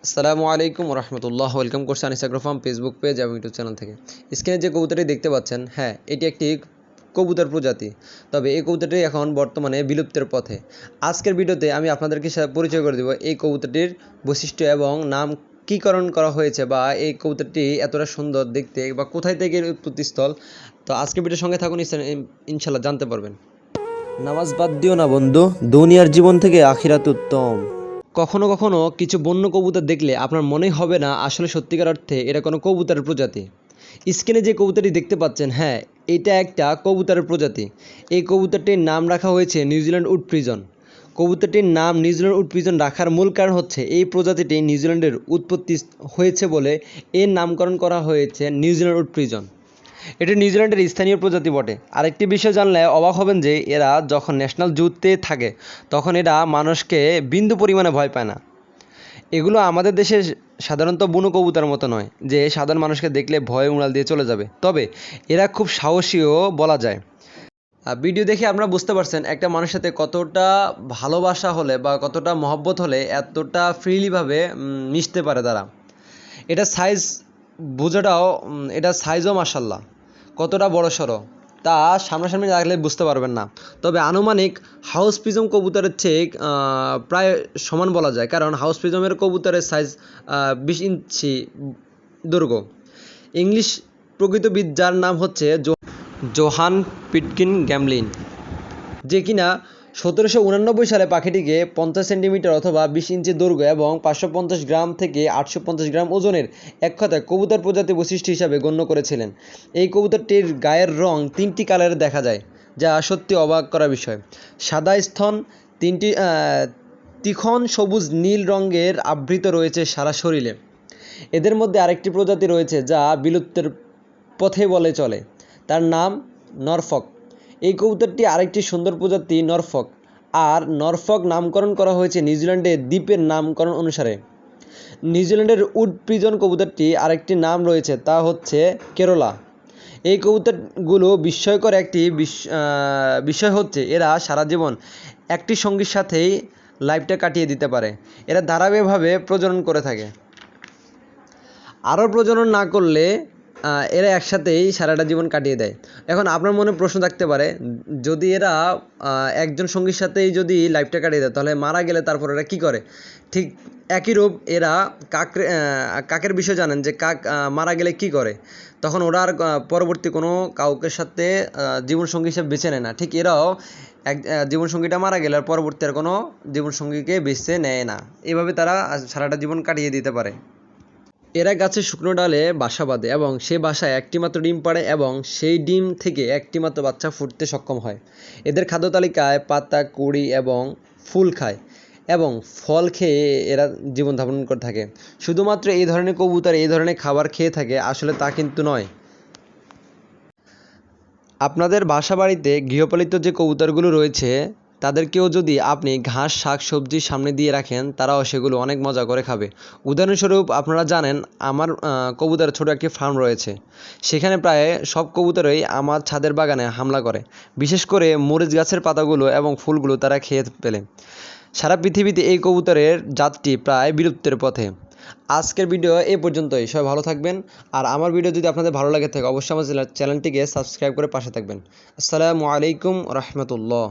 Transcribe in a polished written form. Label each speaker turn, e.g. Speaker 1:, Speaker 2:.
Speaker 1: আসসালামু আলাইকুম রহমতুল্লাহ। ওয়েলকাম করছি Anis agro farm Facebook page এবং ইউটিউব চ্যানেল থেকে। স্ক্রিনে যে কবুতরটি দেখতে পাচ্ছেন, হ্যাঁ, এটি একটি কবুতর প্রজাতি। তবে এই কবুতরটি এখন বর্তমানে বিলুপ্তের পথে। আজকের ভিডিওতে আমি আপনাদেরকে পরিচয় করে দেব এই কবুতরটির বৈশিষ্ট্য এবং নাম কীকরণ করা হয়েছে, বা এই কবুতরটি এতটা সুন্দর দেখতে বা কোথায় থেকে এর উৎপত্তিস্থল। তো আজকের ভিডিওর সঙ্গে থাকুন, ইনশাল্লাহ জানতে পারবেন।
Speaker 2: নামাজ বাদ দিও না বন্ধু, দুনিয়ার জীবন থেকে আখিরাত উত্তম।
Speaker 1: কখনো কখনো কিছু বন্য কবুতর দেখলে আপনার মনেই হবে না আসলে সত্যিকার অর্থে এটা কোনো কবুতরের প্রজাতি। স্ক্রিনে যে কবুতরটি দেখতে পাচ্ছেন, হ্যাঁ, এটা একটা কবুতরের প্রজাতি। এই কবুতরটির নাম রাখা হয়েছে নিউজিল্যান্ড উড পিজন। কবুতরটির নাম নিউজিল্যান্ড উড পিজন রাখার মূল কারণ হচ্ছে এই প্রজাতিটি নিউজিল্যান্ডের উৎপত্তি হয়েছে বলে এর নামকরণ করা হয়েছে নিউজিল্যান্ড উড পিজন। এটি নিউজিল্যান্ডের স্থানীয় প্রজাতি বটে। আরেকটি বিষয় জানলে অবাক হবেন যে এরা যখন ন্যাশনাল জুতে থাকে তখন এরা মানুষকে বিন্দু পরিমাণে ভয় পায় না। এগুলো আমাদের দেশে সাধারণত বুনো কবুতরের মতো নয় যে সাধারণ মানুষকে দেখলে ভয়ে উড়াল দিয়ে চলে যাবে। তবে এরা খুব সাহসীও বলা যায়। ভিডিও দেখে আপনারা বুঝতে পারছেন একটা মানুষের সাথে কতটা ভালোবাসা হলে বা কতটা মহব্বত হলে এতটা ফ্রিলিভাবে মিশতে পারে তারা। এটা সাইজ বোঝাটাও, এটা সাইজও মাশাল্লাহ কতটা বড় সড়ো তা সামনাসামনি রাখলে বুঝতে পারবেন না। তবে আনুমানিক হাউস পিজম কবুতরের চেয়ে প্রায় সমান বলা যায়, কারণ হাউস পিজমের কবুতরের সাইজ 20 ইঞ্চি দৈর্ঘ্য। ইংলিশ প্রকৃতবিদ যার নাম হচ্ছে জোহান পিটকিন গ্যামলিন, যে কিনা 1789 সালে পাখিটিকে 50 সেন্টিমিটার অথবা 20 ইঞ্চি দৈর্ঘ্য এবং 550 গ্রাম থেকে 850 গ্রাম ওজনের, এক কথায় কবুতর প্রজাতি বৈশিষ্ট্য হিসাবে গণ্য করেছিলেন। এই কবুতরটির গায়ের রং 3টি কালারে দেখা যায়, যা সত্যি অবাক করা বিষয়। সাদা স্তন, 3টি তীক্ষ্ণ সবুজ নীল রঙের আবৃত রয়েছে সারা শরীরে। এদের মধ্যে আরেকটি প্রজাতি রয়েছে যা বিলুপ্তের পথে বলে চলে, তার নাম নরফক। এই কবুতরটি আরেকটি সুন্দর প্রজাতি নরফক, আর নরফক নামকরণ করা হয়েছে নিউজিল্যান্ডের দ্বীপের নামকরণ অনুসারে। নিউজিল্যান্ডের উড পিজন কবুতরটি আরেকটি নাম রয়েছে, তা হচ্ছে কেরলা। এই কবুতরগুলো বিস্ময়কর একটি বিষয় হচ্ছে এরা সারা জীবন একটি সঙ্গীর সাথেই লাইফটা কাটিয়ে দিতে পারে। এরা ধারাবাহিকভাবে প্রজনন করে থাকে। আরও প্রজনন না করলে এরা একসাথেই সারাটা জীবন কাটিয়ে দেয়। এখন আপনার মনে প্রশ্ন থাকতে পারে, যদি এরা একজন সঙ্গীর সাথেই যদি লাইফটা কাটিয়ে দেয় তাহলে মারা গেলে তারপর এরা কী করে? ঠিক একই রূপ এরা কাকের বিষয় জানেন যে কাক মারা গেলে কী করে? তখন ওরা আর পরবর্তী কোনো কাউকের সাথে জীবনসঙ্গী হিসেবে বেছে নেয় না। ঠিক এরাও জীবনসঙ্গীটা মারা গেলে আর পরবর্তী আর কোনো জীবনসঙ্গীকে বেছে নেয় না। এভাবে তারা সারাটা জীবন কাটিয়ে দিতে পারে। এরা গাছের শুকনো ডালে বাসা বাঁধে এবং সে বাসায় একটি মাত্র ডিম পাড়ে এবং সেই ডিম থেকে একটি মাত্র বাচ্চা ফুটতে সক্ষম হয়। এদের খাদ্য তালিকায় পাতা, কুঁড়ি এবং ফুল খায় এবং ফল খেয়ে এরা জীবনযাপন করে থাকে। শুধুমাত্র এই ধরনের কবুতর এই ধরনের খাবার খেয়ে থাকে আসলে তা কিন্তু নয়। আপনাদের বাসা বাড়িতে গৃহপালিত যে কবুতরগুলো রয়েছে তাদেরকেও যদি আপনি ঘাস, শাক, সবজি সামনে দিয়ে রাখেন তারাও সেগুলো অনেক মজা করে খাবে। উদাহরণস্বরূপ আপনারা জানেন আমার কবুতরের ছোটো একটি ফার্ম রয়েছে। সেখানে প্রায় সব কবুতরই আমার ছাদের বাগানে হামলা করে, বিশেষ করে মরিচ গাছের পাতাগুলো এবং ফুলগুলো তারা খেয়ে ফেলে। সারা পৃথিবীতে এই কবুতরের জাতটি প্রায় বিলুপ্তের পথে। আজকের ভিডিও এই পর্যন্তই। সবাই ভালো থাকবেন। আর আমার ভিডিও যদি আপনাদের ভালো লাগে থাকে অবশ্যই আমার চ্যানেলটিকে সাবস্ক্রাইব করে পাশে থাকবেন। আসসালামু আলাইকুম রহমতুল্লাহ।